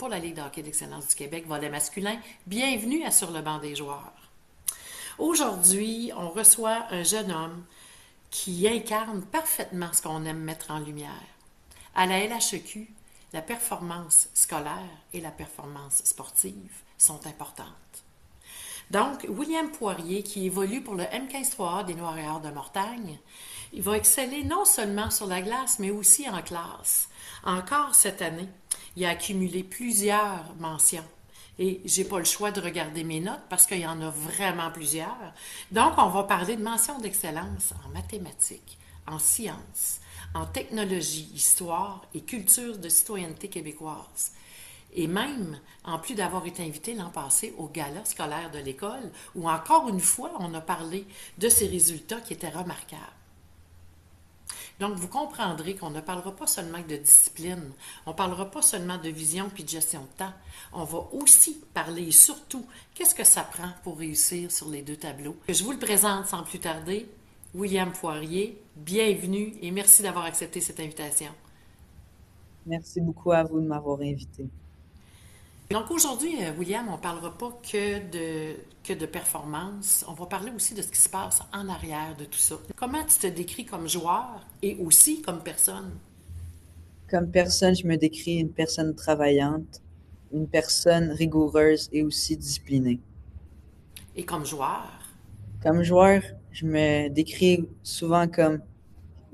pour la Ligue de hockey d'excellence du Québec, volet masculin. Bienvenue à Sur le banc des joueurs. Aujourd'hui, on reçoit un jeune homme qui incarne parfaitement ce qu'on aime mettre en lumière. À la LHEQ, la performance scolaire et la performance sportive sont importantes. Donc, William Poirier, qui évolue pour le M15-3A des Noirs de Mortagne, il va exceller non seulement sur la glace, mais aussi en classe. Encore cette année, il a accumulé plusieurs mentions. Et j'ai pas le choix de regarder mes notes parce qu'il y en a vraiment plusieurs. Donc, on va parler de mentions d'excellence en mathématiques, en sciences, en technologie, histoire et culture de citoyenneté québécoise. Et même, en plus d'avoir été invité l'an passé au gala scolaire de l'école, où encore une fois, on a parlé de ses résultats qui étaient remarquables. Donc, vous comprendrez qu'on ne parlera pas seulement de discipline, on ne parlera pas seulement de vision puis de gestion de temps. On va aussi parler surtout qu'est-ce que ça prend pour réussir sur les deux tableaux. Je vous le présente sans plus tarder, William Poirier. Bienvenue et merci d'avoir accepté cette invitation. Merci beaucoup à vous de m'avoir invité. Donc aujourd'hui, William, on ne parlera pas que de performance, on va parler aussi de ce qui se passe en arrière de tout ça. Comment tu te décris comme joueur et aussi comme personne? Comme personne, je me décris une personne travaillante, une personne rigoureuse et aussi disciplinée. Et comme joueur? Comme joueur, je me décris souvent comme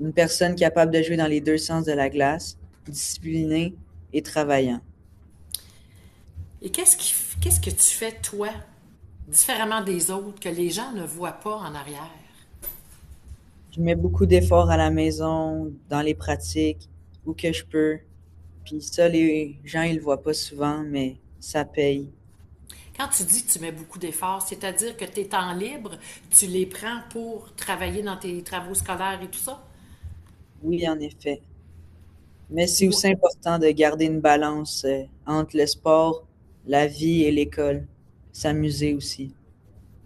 une personne capable de jouer dans les deux sens de la glace, disciplinée et travaillant. Et qu'est-ce que tu fais, toi, différemment des autres, que les gens ne voient pas en arrière? Je mets beaucoup d'efforts à la maison, dans les pratiques, où que je peux. Puis ça, les gens, ils le voient pas souvent, mais ça paye. Quand tu dis que tu mets beaucoup d'efforts, c'est-à-dire que tes temps libres, tu les prends pour travailler dans tes travaux scolaires et tout ça? Oui, en effet. Mais c'est Dis-moi. aussi important de garder une balance entre le sport, la vie et l'école. S'amuser aussi.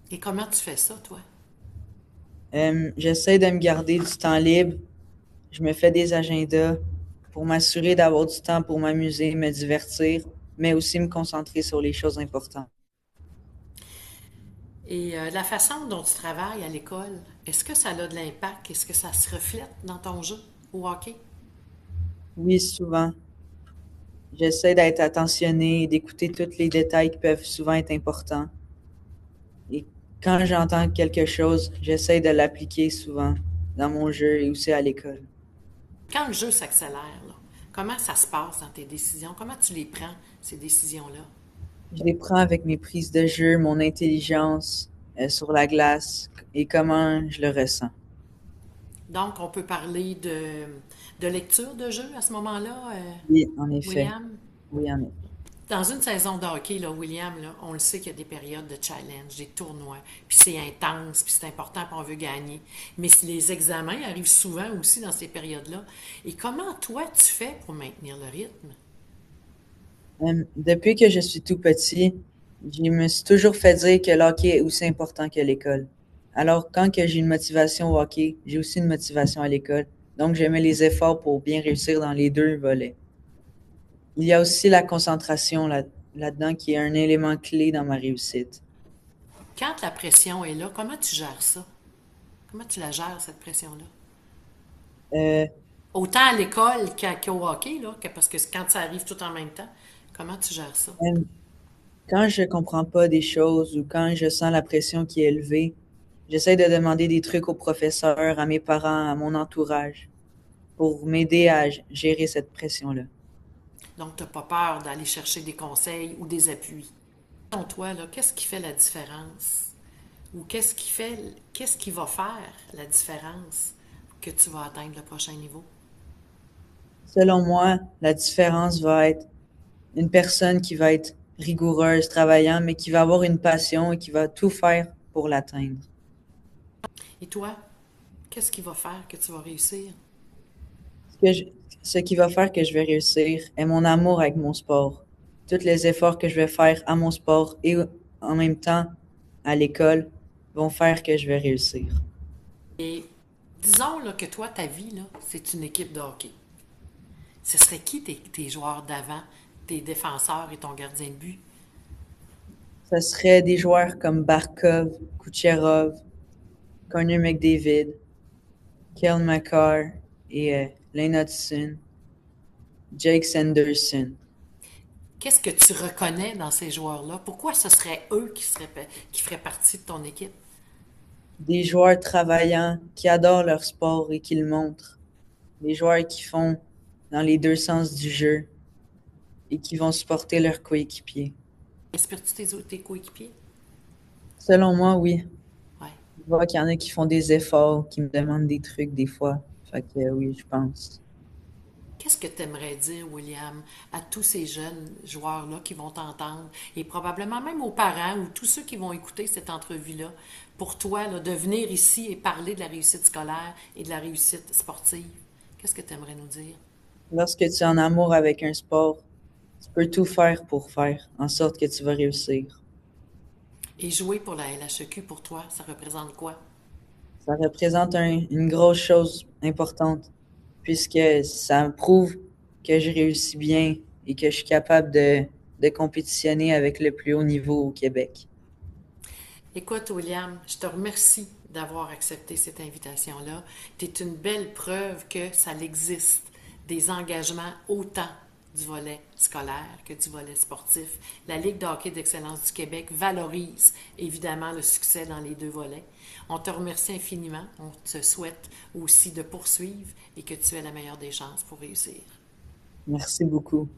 Et comment tu fais ça, toi? J'essaie de me garder du temps libre. Je me fais des agendas pour m'assurer d'avoir du temps pour m'amuser, me divertir, mais aussi me concentrer sur les choses importantes. Et la façon dont tu travailles à l'école, est-ce que ça a de l'impact? Est-ce que ça se reflète dans ton jeu au hockey? Oui, souvent. J'essaie d'être attentionné et d'écouter tous les détails qui peuvent souvent être importants. Et quand j'entends quelque chose, j'essaie de l'appliquer souvent dans mon jeu et aussi à l'école. Quand le jeu s'accélère, là, comment ça se passe dans tes décisions? Comment tu les prends, ces décisions-là? Je les prends avec mes prises de jeu, mon intelligence sur la glace et comment je le ressens. Donc, on peut parler de lecture de jeu à ce moment-là, Oui, en effet. William? Oui, en effet. Dans une saison de hockey, là, William, là, on le sait qu'il y a des périodes de challenge, des tournois, puis c'est intense, puis c'est important, puis on veut gagner. Mais si les examens arrivent souvent aussi dans ces périodes-là. Et comment toi, tu fais pour maintenir le rythme? Depuis que je suis tout petit, je me suis toujours fait dire que le hockey est aussi important que l'école. Alors, quand que j'ai une motivation au hockey, j'ai aussi une motivation à l'école. Donc, je mets les efforts pour bien réussir dans les deux volets. Il y a aussi la concentration là-dedans qui est un élément clé dans ma réussite. Quand la pression est là, comment tu gères ça? Comment tu la gères, cette pression-là? Euh, Autant à l'école qu'au hockey, là, parce que quand ça arrive tout en même temps, comment tu gères ça? Même quand je comprends pas des choses ou quand je sens la pression qui est élevée, j'essaie de demander des trucs aux professeurs, à mes parents, à mon entourage pour m'aider à gérer cette pression-là. Donc, tu n'as pas peur d'aller chercher des conseils ou des appuis. Selon toi, là, qu'est-ce qui fait la différence? Ou qu'est-ce qui va faire la différence que tu vas atteindre le prochain niveau? Selon moi, la différence va être une personne qui va être rigoureuse, travaillant, mais qui va avoir une passion et qui va tout faire pour l'atteindre. Et toi, qu'est-ce qui va faire que tu vas réussir? Ce que je- Ce qui va faire que je vais réussir est mon amour avec mon sport. Tous les efforts que je vais faire à mon sport et en même temps à l'école vont faire que je vais réussir. Et disons là, que toi, ta vie, là, c'est une équipe de hockey. Ce serait qui tes joueurs d'avant? tes défenseurs et ton gardien de but? Ça serait des joueurs comme Barkov, Kucherov, Connor McDavid, Cale Makar et Lane Hudson, Jake Sanderson. Qu'est-ce que tu reconnais dans ces joueurs-là? Pourquoi ce serait eux qui feraient partie de ton équipe? Des joueurs travaillants qui adorent leur sport et qui le montrent. Des joueurs qui font dans les deux sens du jeu et qui vont supporter leurs coéquipiers. Inspires-tu tes coéquipiers? Selon moi, oui. Ouais. Je vois qu'il y en a qui font des efforts, qui me demandent des trucs des fois. Fait que oui, je pense. Qu'est-ce que tu aimerais dire, William, à tous ces jeunes joueurs-là qui vont t'entendre et probablement même aux parents ou tous ceux qui vont écouter cette entrevue-là, pour toi, là, de venir ici et parler de la réussite scolaire et de la réussite sportive? Qu'est-ce que tu aimerais nous dire? Lorsque tu es en amour avec un sport, tu peux tout faire pour faire en sorte que tu vas réussir. Et jouer pour la LHEQ, pour toi, ça représente quoi? Ça représente une grosse chose importante puisque ça me prouve que je réussis bien et que je suis capable de compétitionner avec le plus haut niveau au Québec. Écoute, William, je te remercie d'avoir accepté cette invitation-là. Tu es une belle preuve que ça existe, des engagements autant du volet scolaire que du volet sportif. La Ligue de hockey d'excellence du Québec valorise évidemment le succès dans les deux volets. On te remercie infiniment. On te souhaite aussi de poursuivre et que tu aies la meilleure des chances pour réussir. Merci beaucoup.